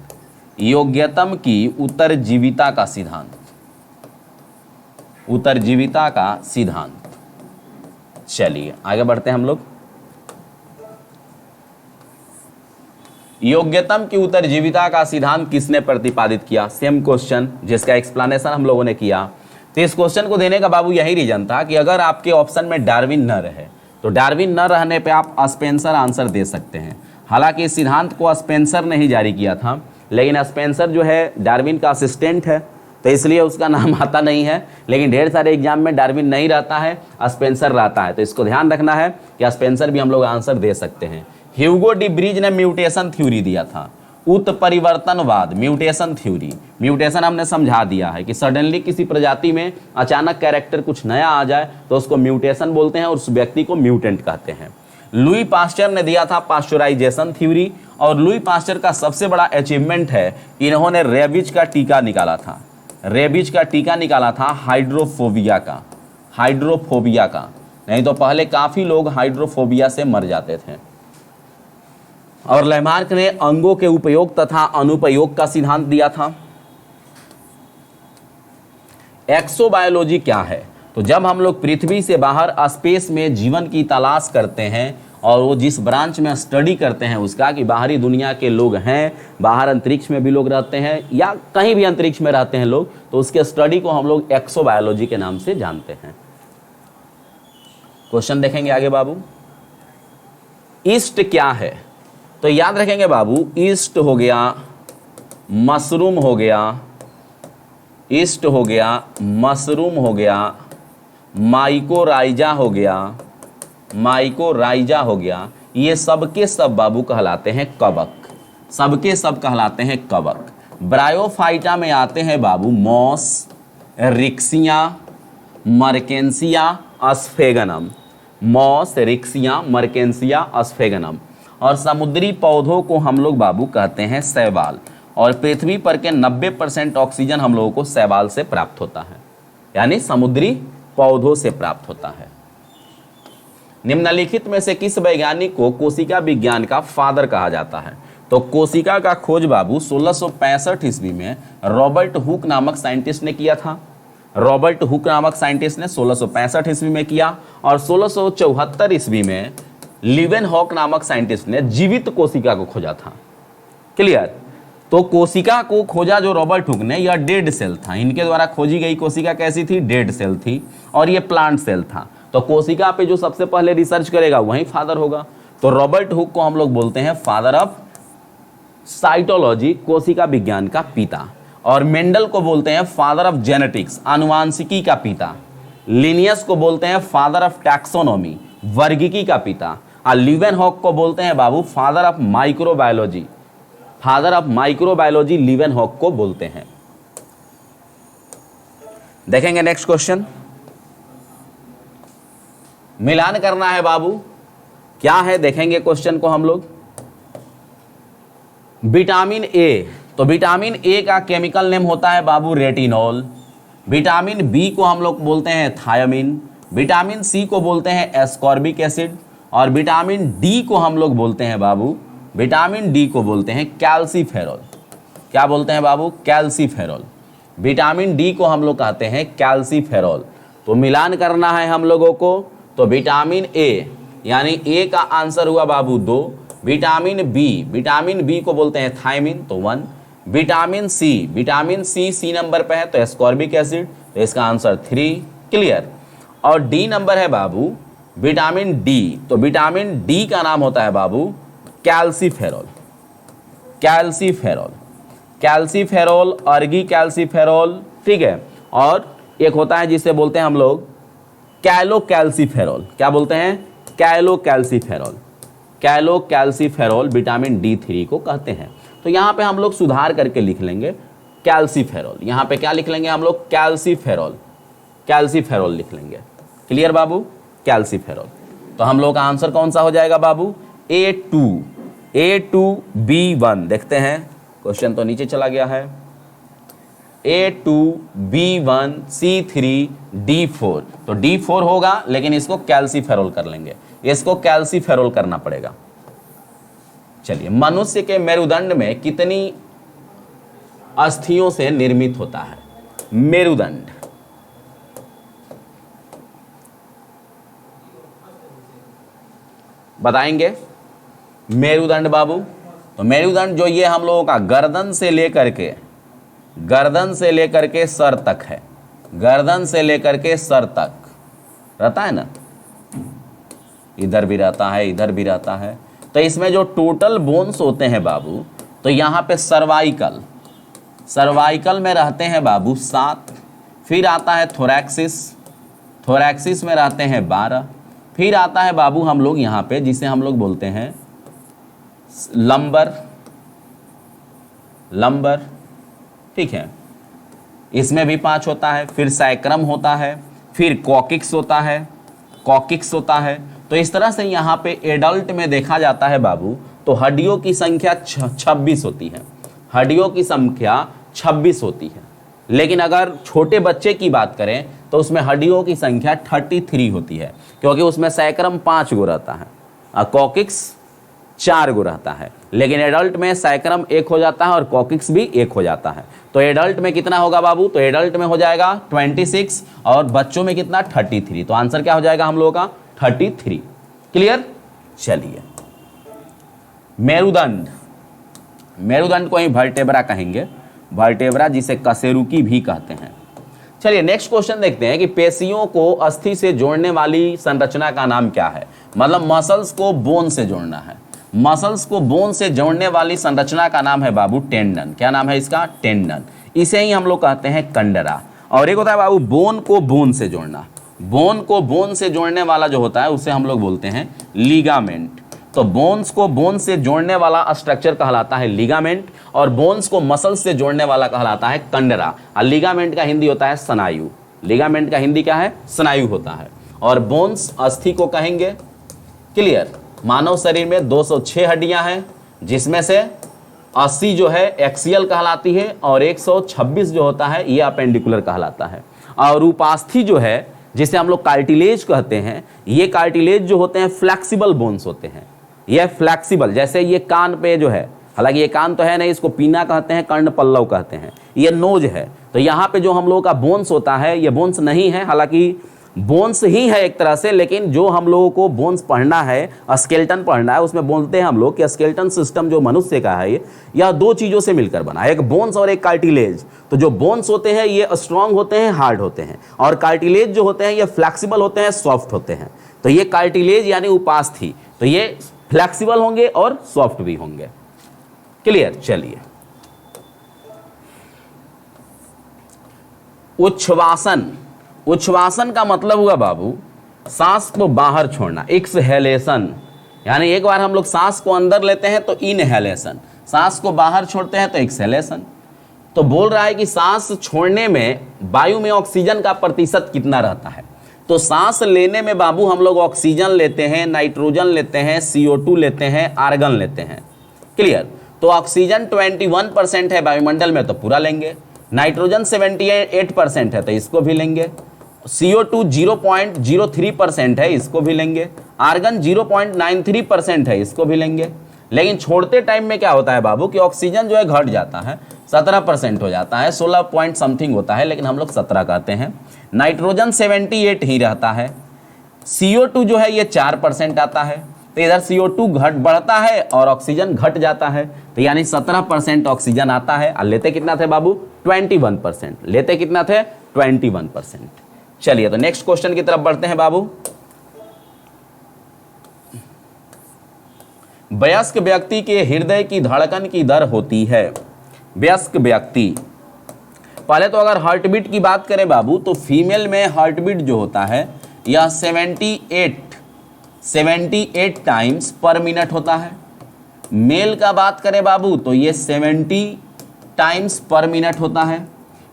A: योग्यतम की उत्तरजीविता का सिद्धांत, उत्तरजीविता का सिद्धांत। चलिए आगे बढ़ते हैं हम लोग। योग्यतम की उत्तरजीविता का सिद्धांत किसने प्रतिपादित किया? सेम क्वेश्चन जिसका एक्सप्लेनेशन हम लोगों ने किया। तो इस क्वेश्चन को देने का बाबू यही रीजन था कि अगर आपके ऑप्शन में डार्विन न रहे तो डार्विन न रहने पे आप स्पेंसर आंसर दे सकते हैं। हालांकि इस सिद्धांत को स्पेंसर ने ही जारी किया था, लेकिन स्पेंसर जो है डार्विन का असिस्टेंट है, तो इसलिए उसका नाम आता नहीं है। लेकिन ढेर सारे एग्जाम में डार्विन नहीं रहता है, स्पेंसर रहता है, तो इसको ध्यान रखना है कि स्पेंसर भी हम लोग आंसर दे सकते हैं। ह्यूगो डी ब्रिज ने म्यूटेशन थ्योरी दिया था, उत्परिवर्तनवाद, म्यूटेशन थ्योरी। म्यूटेशन हमने समझा दिया है कि सडनली किसी प्रजाति में अचानक कैरेक्टर कुछ नया आ जाए तो उसको म्यूटेशन बोलते हैं और उस व्यक्ति को म्यूटेंट कहते हैं। लुई पास्चर ने दिया था पास्चराइजेशन थ्योरी, और लुई पास्चर का सबसे बड़ा अचीवमेंट है इन्होंने रेबीज का टीका निकाला था। रेबीज का टीका निकाला था हाइड्रोफोबिया का, हाइड्रोफोबिया का। नहीं तो पहले काफी लोग हाइड्रोफोबिया से मर जाते थे। और लैमार्क ने अंगों के उपयोग तथा अनुपयोग का सिद्धांत दिया था। एक्सोबायोलॉजी क्या है? तो जब हम लोग पृथ्वी से बाहर स्पेस में जीवन की तलाश करते हैं और वो जिस ब्रांच में स्टडी करते हैं उसका कि बाहरी दुनिया के लोग हैं, बाहर अंतरिक्ष में भी लोग रहते हैं या कहीं भी अंतरिक्ष में रहते हैं लोग, तो उसके स्टडी को हम लोग एक्सोबायोलॉजी के नाम से जानते हैं। क्वेश्चन देखेंगे आगे बाबू। ईस्ट क्या है? तो याद रखेंगे बाबू, ईस्ट हो गया, मशरूम हो गया, ईस्ट हो गया, मशरूम हो गया, माइकोराइजा हो गया, माइकोराइजा हो गया। ये सबके सब बाबू कहलाते हैं कवक, सबके सब कहलाते हैं कवक। ब्रायोफाइटा में आते हैं बाबू मॉस, रिक्सिया, मर्केंसिया, अस्फेगनम, मॉस, रिक्सिया, मर्केंसिया, अस्फेगनम। और समुद्री पौधों को हम लोग बाबू कहते हैं शैवाल। और पृथ्वी पर के 90% ऑक्सीजन हम लोगों को शैवाल से प्राप्त होता है, यानी समुद्री पौधों से प्राप्त होता है। निम्नलिखित में से किस वैज्ञानिक को कोशिका विज्ञान का फादर कहा जाता है? तो कोशिका का खोज बाबू 1665 ईस्वी में रॉबर्ट हुक नामक साइंटिस्ट ने किया था। रॉबर्ट हुक नामक साइंटिस्ट ने 1665 ईस्वी में किया। और 1674 ईस्वी में लीवेनहॉक नामक साइंटिस्ट ने जीवित कोशिका को खोजा था। क्लियर? तो कोशिका को खोजा जो रॉबर्ट हुक ने, यह डेड सेल था। इनके द्वारा खोजी गई कोशिका कैसी थी? डेड सेल थी, और ये प्लांट सेल था। तो कोशिका पे जो सबसे पहले रिसर्च करेगा वही फादर होगा। तो रॉबर्ट हुक को हम लोग बोलते हैं फादर ऑफ साइटोलॉजी, कोशिका विज्ञान का पिता। और मेंडल को बोलते हैं फादर ऑफ जेनेटिक्स, आनुवांशिकी का पिता। लिनियस को बोलते हैं फादर ऑफ टैक्सोनॉमी, वर्गीकी का पिता। और लीवेनहॉक को बोलते हैं बाबू father of microbiology, father of microbiology Leeuwenhoek को बोलते हैं। देखेंगे नेक्स्ट क्वेश्चन। मिलान करना है बाबू, क्या है देखेंगे क्वेश्चन को हम लोग। विटामिन ए, तो विटामिन ए का केमिकल नेम होता है बाबू रेटिनॉल। विटामिन बी को हम लोग बोलते हैं थायमिन। विटामिन सी को बोलते हैं एस्कॉर्बिक एसिड। और विटामिन डी को हम लोग बोलते हैं बाबू, विटामिन डी को बोलते हैं कैल्सीफेरॉल। क्या बोलते हैं बाबू? कैल्सीफेरॉल। विटामिन डी को हम लोग कहते हैं कैल्सीफेरॉल। तो मिलान करना है हम लोगों को। तो विटामिन ए, यानी ए का आंसर हुआ बाबू 2। विटामिन बी को बोलते हैं थायमिन, तो 1। विटामिन सी, सी नंबर पे है तो एस्कॉर्बिक एसिड, तो इसका आंसर 3। क्लियर? और डी नंबर है बाबू विटामिन डी। तो विटामिन डी का नाम होता है बाबू कैल्सीफेरॉल, कैल्सीफेरॉल, कैल्सीफेरॉल, अर्गी कैल्सीफेरॉल, ठीक है। और एक होता है जिसे बोलते हैं हम लोग कैलोकैल्सीफेरॉल। क्या बोलते हैं? कैलोकैल्सीफेरॉल, कैलोकैल्सीफेरॉल विटामिन D3 को कहते हैं। तो यहाँ पे हम लोग सुधार करके लिख लेंगे कैल्सीफेरॉल। यहाँ पे क्या लिख लेंगे हम लोग? कैल्सीफेरॉल, कैल्सीफेरॉल लिख लेंगे। क्लियर बाबू? कैल्सीफेरॉल। तो हम लोग का आंसर कौन सा हो जाएगा बाबू? A2B1। देखते हैं, क्वेश्चन तो नीचे चला गया है। A2B1 C3D4, तो D4 होगा, लेकिन इसको कैल्सीफेरॉल कर लेंगे, इसको कैल्सीफेरॉल करना पड़ेगा। चलिए, मनुष्य के मेरुदंड में कितनी अस्थियों से निर्मित होता है? मेरुदंड बताएंगे? मेरुदंड बाबू, तो मेरुदंड जो ये हम लोगों का गर्दन से लेकर के सर तक है, गर्दन से लेकर के सर तक रहता है ना, इधर भी रहता है, इधर भी रहता है। तो इसमें जो टोटल बोन्स होते हैं बाबू, तो यहाँ पे सर्वाइकल में रहते हैं बाबू 7, फिर आता है थोरैक्सिस में रहते हैं 12, फिर आता है बाबू हम लोग यहाँ पे जिसे हम लोग बोलते हैं लंबर, ठीक है, इसमें भी 5 होता है, फिर सैक्रम होता है, फिर कॉकिक्स होता है। तो इस तरह से यहाँ पे एडल्ट में देखा जाता है बाबू, तो हड्डियों की संख्या 26 होती है, हड्डियों की संख्या 26 होती है। लेकिन अगर छोटे बच्चे की बात करें तो उसमें हड्डियों की संख्या 33 होती है, क्योंकि उसमें सैक्रम 5 गो रहता है और कॉकिक्स 4 गो रहता है। लेकिन एडल्ट में सैक्रम 1 हो जाता है और कॉकिक्स भी 1 हो जाता है। तो एडल्ट में कितना होगा बाबू? तो एडल्ट में हो जाएगा 26 और बच्चों में कितना? 33। तो आंसर क्या हो जाएगा हम लोगों का? 33। क्लियर? चलिए, मेरुदंड को ही वर्टेब्रा कहेंगे, वर्टेब्रा जिसे कशेरुकी भी कहते हैं। चलिए नेक्स्ट क्वेश्चन देखते हैं कि पेशियों को अस्थि से जोड़ने वाली संरचना का नाम क्या है? मतलब मसल्स को बोन से जोड़ना है, मसल्स को बोन से जोड़ने वाली संरचना का नाम है बाबू टेंडन। क्या नाम है इसका? टेंडन। इसे ही हम लोग कहते हैं कंडरा। और एक होता है बाबू बोन को बोन से जोड़ना, बोन को बोन से जोड़ने वाला जो होता है उसे हम लोग बोलते हैं लिगामेंट। तो बोन्स को बोन से जोड़ने वाला स्ट्रक्चर कहलाता है लिगामेंट, और बोन्स को मसल्स से जोड़ने वाला कहलाता है कंडरा। और लिगामेंट का हिंदी होता है स्नायु, लिगामेंट का हिंदी क्या है? स्नायु होता है। और बोन्स अस्थि को कहेंगे। क्लियर? मानव शरीर में 206 हड्डियां हैं, जिसमें से 80 जो है एक्सियल कहलाती है और 126 जो होता है ये अपेंडिकुलर कहलाता है। और उपास्थि जो है, जिसे हम लोग कार्टिलेज कहते हैं, ये कार्टिलेज जो होते हैं फ्लेक्सिबल बोन्स होते हैं। ये फ्लेक्सिबल, जैसे ये कान पे जो है, हालांकि ये कान तो है नहीं, इसको पीना कहते हैं, कर्ण पल्लव कहते हैं, ये नोज है। तो यहाँ पे जो हम लोगों का बोन्स होता है ये बोन्स नहीं है, हालांकि बोन्स ही है एक तरह से, लेकिन जो हम लोगों को बोन्स पढ़ना है, स्केलेटन पढ़ना है, उसमें बोलते हैं हम लोग कि स्केलेटन सिस्टम जो मनुष्य का है यह 2 चीज़ों से मिलकर बना है, एक बोन्स और एक कार्टिलेज। तो जो बोन्स होते हैं ये स्ट्रांग होते हैं, हार्ड होते हैं, और कार्टिलेज जो होते हैं ये फ्लेक्सिबल होते हैं, सॉफ्ट होते हैं। तो ये कार्टिलेज यानी उपास्थि, तो ये फ्लेक्सिबल होंगे और सॉफ्ट भी होंगे। क्लियर? चलिए, उच्छ्वासन का मतलब हुआ बाबू सांस को बाहर छोड़ना, एक्सहेलेशन। यानी एक बार हम लोग सांस को अंदर लेते हैं तो इनहेलेशन, सांस को बाहर छोड़ते हैं तो एक्सहेलेशन। तो बोल रहा है कि सांस छोड़ने में वायु में ऑक्सीजन का प्रतिशत कितना रहता है? तो सांस लेने में बाबू हम लोग ऑक्सीजन लेते हैं, नाइट्रोजन लेते हैं, CO2 लेते हैं, आर्गन लेते हैं। क्लियर? तो ऑक्सीजन 21% है वायुमंडल में, तो पूरा लेंगे। नाइट्रोजन 78% है, तो इसको भी लेंगे। CO2 0.03% है, इसको भी लेंगे। आर्गन 0.93% है, इसको भी लेंगे। लेकिन छोड़ते टाइम में क्या होता है बाबू कि ऑक्सीजन जो है घट जाता है, 17% हो जाता है, 16 पॉइंट समथिंग होता है, लेकिन हम लोग 17 कहते हैं। नाइट्रोजन 78 ही रहता है। CO2 जो है ये 4% आता है, तो इधर CO2 बढ़ता है और ऑक्सीजन घट जाता है, तो यानी 17% ऑक्सीजन आता है। और लेते कितना थे बाबू? 21%। लेते कितना थे? 21%। चलिए, तो नेक्स्ट क्वेश्चन की तरफ बढ़ते हैं बाबू। वयस्क व्यक्ति के हृदय की धड़कन की दर होती है, वयस्क व्यक्ति, पहले तो अगर हार्ट बीट की बात करें बाबू, तो फीमेल में हार्ट बीट जो होता है यह 78 टाइम्स पर मिनट होता है। मेल का बात करें बाबू तो ये 70 टाइम्स पर मिनट होता है।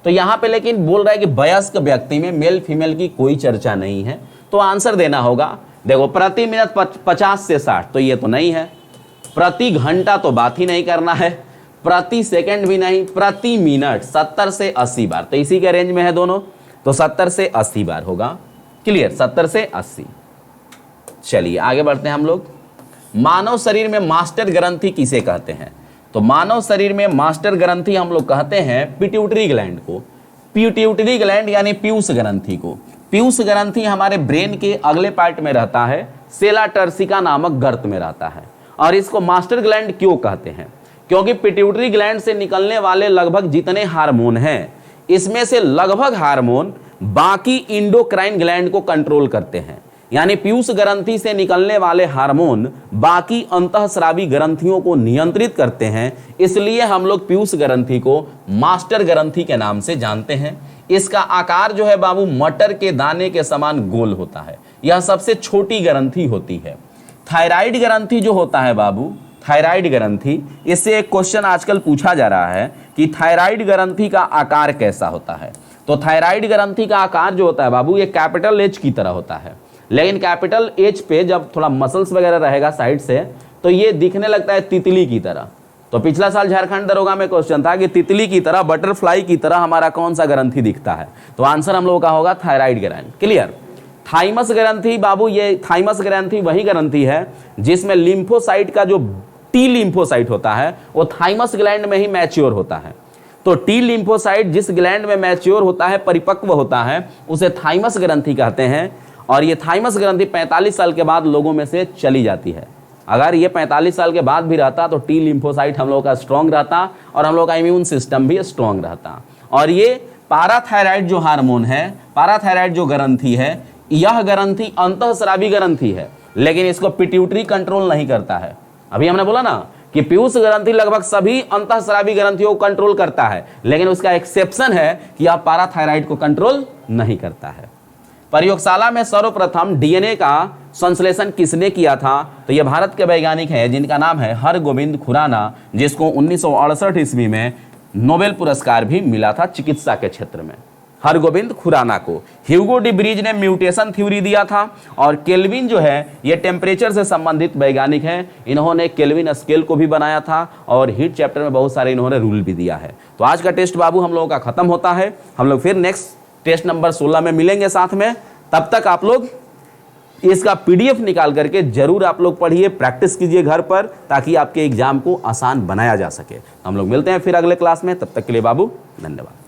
A: तो यहाँ पे लेकिन बोल रहा है कि वयस्क व्यक्ति में मेल फीमेल की कोई चर्चा नहीं है, तो आंसर देना होगा। देखो, प्रति मिनट 50 से 60 तो ये तो नहीं है, प्रति घंटा तो बात ही नहीं करना है, प्रति सेकंड भी नहीं, प्रति मिनट 70 से 80 बार, तो इसी के रेंज में है दोनों, तो 70 से 80 बार होगा। क्लियर? 70 से 80। चलिए आगे बढ़ते हैं हम लोग। मानव शरीर में मास्टर ग्रंथि किसे कहते हैं? तो मानव शरीर में मास्टर ग्रंथि हम लोग कहते हैं पिट्यूटरी ग्लैंड को, पिट्यूटरी ग्लैंड यानी पीयूष ग्रंथि को। पीयूष ग्रंथि हमारे ब्रेन के अगले पार्ट में रहता है, सेला टर्सिका नामक गर्त में रहता है। और इसको मास्टर ग्लैंड क्यों कहते हैं? क्योंकि पिट्यूटरी ग्लैंड से निकलने वाले लगभग जितने हार्मोन हैं, इसमें से लगभग हार्मोन बाकी इंडोक्राइन ग्लैंड को कंट्रोल करते हैं। यानी पीयूष ग्रंथि से निकलने वाले हार्मोन बाकी अंतःस्रावी ग्रंथियों को नियंत्रित करते हैं, इसलिए हम लोग पीयूष ग्रंथि को मास्टर ग्रंथि के नाम से जानते हैं। इसका आकार जो है बाबू मटर के दाने के समान गोल होता है, यह सबसे छोटी ग्रंथि होती है। थायराइड ग्रंथि जो होता है बाबू, थायराइड ग्रंथि, इससे एक क्वेश्चन आजकल पूछा जा रहा है कि थायराइड ग्रंथि का आकार कैसा होता है। तो थायराइड ग्रंथि का आकार जो होता है बाबू, ये कैपिटल एच की तरह होता है, लेकिन कैपिटल एच पे जब थोड़ा मसल्स वगैरह रहेगा साइड से, तो ये दिखने लगता है तितली की तरह। तो पिछला साल झारखंड दरोगा में क्वेश्चन था कि तितली की तरह, बटरफ्लाई की तरह हमारा कौन सा ग्रंथि दिखता है? तो आंसर हम लोगों का होगा थायराइड ग्लैंड। क्लियर? थाइमस ग्रंथि बाबू, ये थाइमस ग्रंथि वही ग्रंथि है जिसमें लिम्फोसाइट का जो टी लिम्फोसाइट होता है वो थाइमस ग्लैंड में ही मैच्योर होता है। तो टी लिम्फोसाइट जिस ग्लैंड में मैच्योर होता है, परिपक्व होता है, उसे थाइमस ग्रंथि कहते हैं। और ये थाइमस ग्रंथि 45 साल के बाद लोगों में से चली जाती है। अगर ये 45 साल के बाद भी रहता तो टी लिम्फोसाइट हम लोग का स्ट्रॉन्ग रहता और हम लोग का इम्यून सिस्टम भी स्ट्रॉन्ग रहता। और ये पाराथायराइड जो हार्मोन है, पाराथायराइड जो ग्रंथि है, यह ग्रंथि अंतःस्रावी ग्रंथि है, लेकिन इसको पिट्यूटरी कंट्रोल नहीं करता है। अभी हमने बोला ना कि पीयूष ग्रंथि लगभग सभी अंतःस्रावी ग्रंथियों को कंट्रोल करता है, लेकिन उसका एक्सेप्शन है कि यह पाराथायराइड को कंट्रोल नहीं करता है। प्रयोगशाला में सर्वप्रथम डीएनए का संश्लेषण किसने किया था? तो यह भारत के वैज्ञानिक हैं जिनका नाम है हरगोविंद खुराना, जिसको 1968 ईस्वी में नोबेल पुरस्कार भी मिला था चिकित्सा के क्षेत्र में। हरगोविंद खुराना को ह्यूगो डी ब्रीज ने म्यूटेशन थ्योरी दिया था। और केल्विन जो है ये टेम्परेचर से संबंधित वैज्ञानिक हैं, इन्होंने केल्विन स्केल को भी बनाया था और हीट चैप्टर में बहुत सारे इन्होंने रूल भी दिया है। तो आज का टेस्ट बाबू हम लोगों का खत्म होता है। हम लोग फिर नेक्स्ट टेस्ट नंबर 16 में मिलेंगे साथ में। तब तक आप लोग इसका पीडीएफ निकाल करके जरूर आप लोग पढ़िए, प्रैक्टिस कीजिए घर पर, ताकि आपके एग्जाम को आसान बनाया जा सके। हम लोग मिलते हैं फिर अगले क्लास में। तब तक के लिए बाबू धन्यवाद।